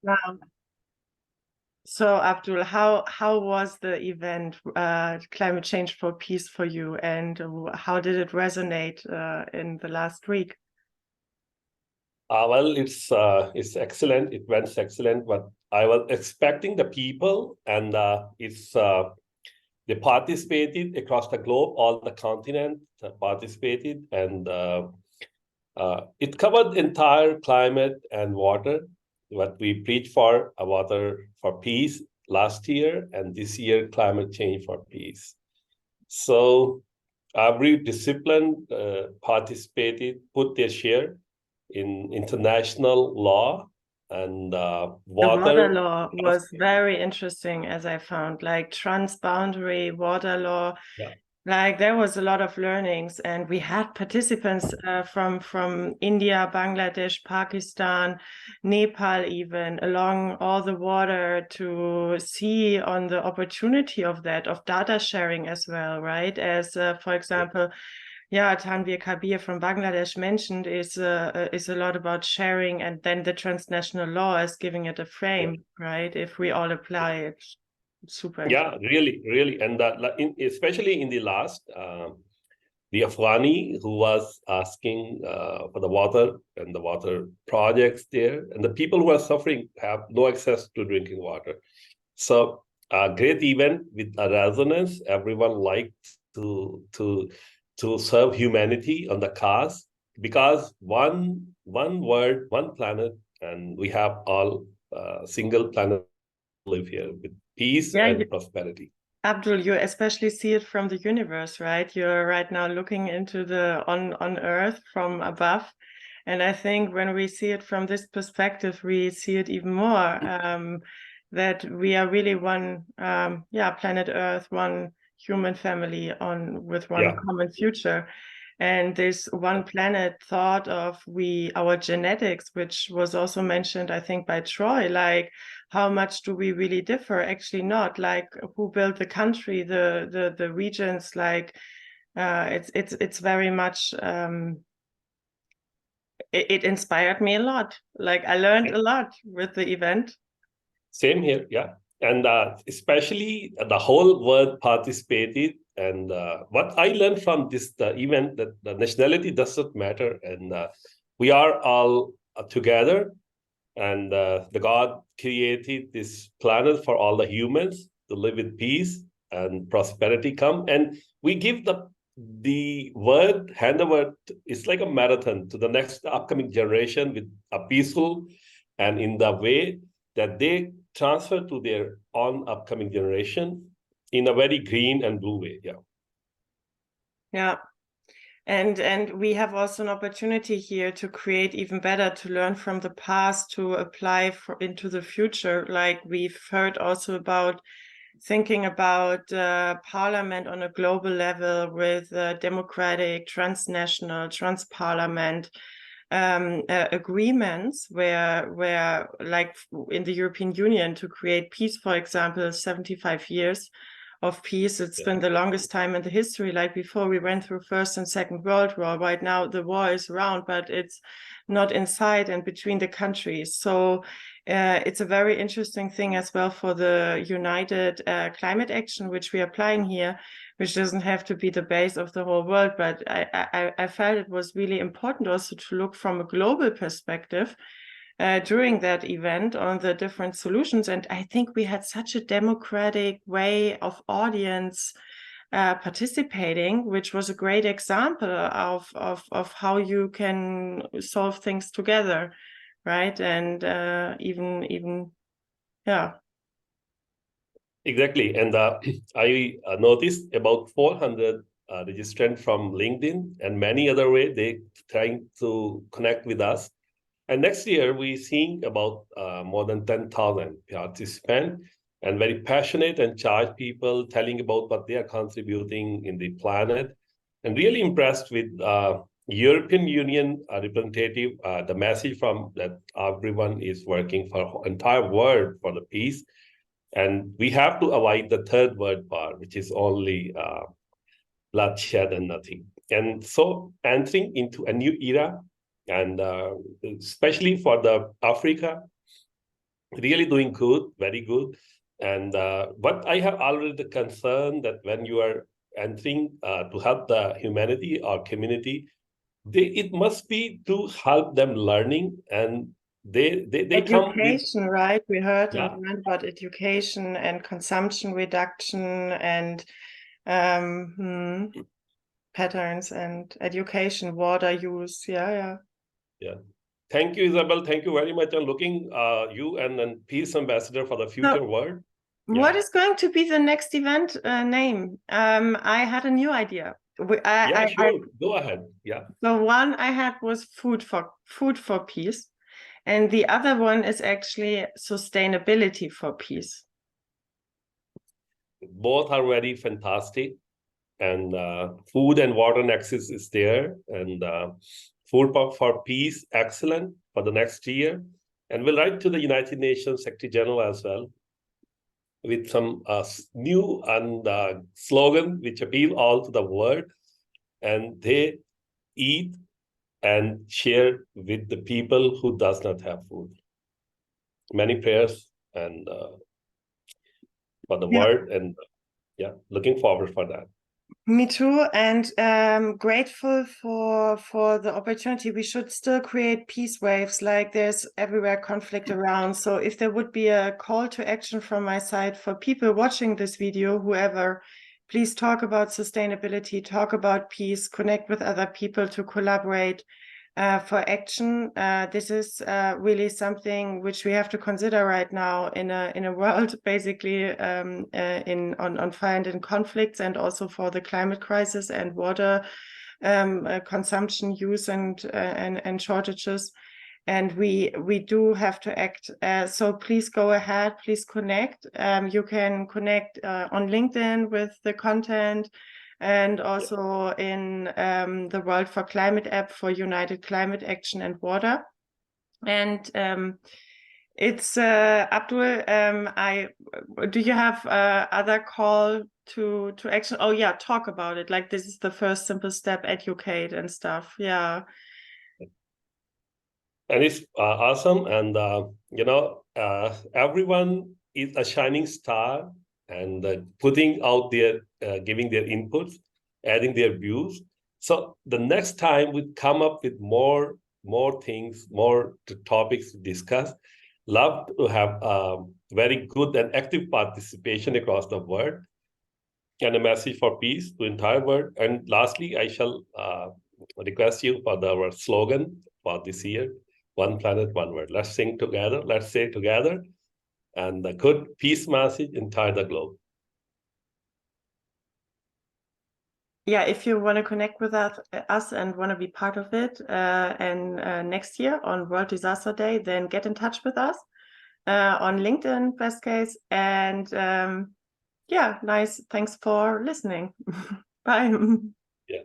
Wow. So, Abdul, how was the event, Climate Change for Peace for you, and how did it resonate in the last week? Well, it's excellent. It went excellent, but I was expecting the people, and they participated across the globe. All the continent participated, and it covered entire climate and water. What we preach for, water for peace last year, and this year climate change for peace. So every discipline participated, put their share in international law and The water water. law was very interesting, as I found, like transboundary water law. Yeah. Like there was a lot of learnings, and we had participants from India, Bangladesh, Pakistan, Nepal, even along all the water to see on the opportunity of that, of data sharing as well, right? As for example, yeah, Tanvir Kabir from Bangladesh mentioned is a lot about sharing, and then the transnational law is giving it a frame, right? If we all apply it, super. Yeah, really, really, and especially in the last, the Afghani who was asking for the water and the water projects there, and the people who are suffering have no access to drinking water. So a great event with a resonance. Everyone liked to serve humanity on the cause, because one world, one planet, and we have all single planet live here with peace Yeah, and prosperity. Abdul, you especially see it from the universe, right? You're right now looking into the on Earth from above. And I think when we see it from this perspective, we see it even more, that we are really one, planet Earth, one human family on with one common future. And this one planet thought of our genetics, which was also mentioned, I think, by Troy, like how much do we really differ? Actually not. Like who built the country, the regions, like it's very much it inspired me a lot. Like I learned a lot with the event. Same here, yeah. And especially the whole world participated. And what I learned from this event, that the nationality doesn't matter, and we are all together. And the God created this planet for all the humans to live with peace and prosperity come. And we give the word, hand over. It's like a marathon to the next upcoming generation with a peaceful, and in the way that they transfer to their own upcoming generation in a very green and blue way. Yeah. Yeah. And we have also an opportunity here to create even better, to learn from the past, to apply into the future. Like we've heard also about thinking about parliament on a global level with democratic, transnational, transparliament agreements where like in the European Union to create peace, for example, 75 years of peace. It's been the longest time in the history. Like before we went through First and Second World War. Right now the war is around, but it's not inside and between the countries. So it's a very interesting thing as well for the united climate action, which we are applying here, which doesn't have to be the base of the whole world. But I felt it was really important also to look from a global perspective during that event on the different solutions. And I think we had such a democratic way of audience participating, which was a great example of how you can solve things together, right? And even yeah. Exactly. And I noticed about 400 registrants from LinkedIn and many other way they trying to connect with us. And next year, we're seeing about more than 10,000 participants, and very passionate and charged people telling about what they are contributing in the planet. And really impressed with European Union representative, the message from that everyone is working for entire world for the peace. And we have to avoid the third word part, which is only bloodshed and nothing. And so entering into a new era, and especially for the Africa, really doing good, very good. And but I have already the concern that when you are entering to help the humanity or community, it must be to help them learning, and they come with, Education, right? We heard and yeah, learned about education and consumption reduction and patterns and education, water use. Yeah. yeah. Thank you, Isabel. Thank you very much. I'm looking you and then Peace Ambassador for the future So, world. what is going to be the next event name? I had a new idea. Yeah, sure. Go ahead. Yeah. The one I had was food for peace, and the other one is actually sustainability for peace. Both are very fantastic, and food and water nexus is there, and food for peace, excellent for the next year. And we'll write to the United Nations Secretary General as well with some new and slogan which appeal all to the world, and they eat and share with the people who does not have food. Many prayers and for the world, and yeah, looking forward for that. Me too, and grateful for the opportunity. We should still create peace waves, like there's everywhere conflict around. So if there would be a call to action from my side for people watching this video, whoever, please talk about sustainability, talk about peace, connect with other people to collaborate for action. This is really something which we have to consider right now in a world basically on fire and in conflicts, and also for the climate crisis and water consumption, use and shortages. And we do have to act. So please go ahead, please connect. You can connect on LinkedIn with the content, and also in the World for Climate app for United Climate Action and Water. And it's Abdul, do you have other call to action? Oh yeah, talk about it. Like, this is the first simple step, educate and stuff. Yeah. And it's awesome. And, everyone is a shining star, and putting out their, giving their inputs, adding their views. So the next time we come up with more things, more topics to discuss, love to have very good and active participation across the world, and a message for peace to entire world. And lastly, I shall request you for our slogan for this year: one planet, one world. Let's sing together. Let's say together. And the good peace message entire the globe. Yeah, if you want to connect with us and want to be part of it, and next year on World Disaster Day, then get in touch with us on LinkedIn, best case. And yeah, nice. Thanks for listening. Bye. Yeah.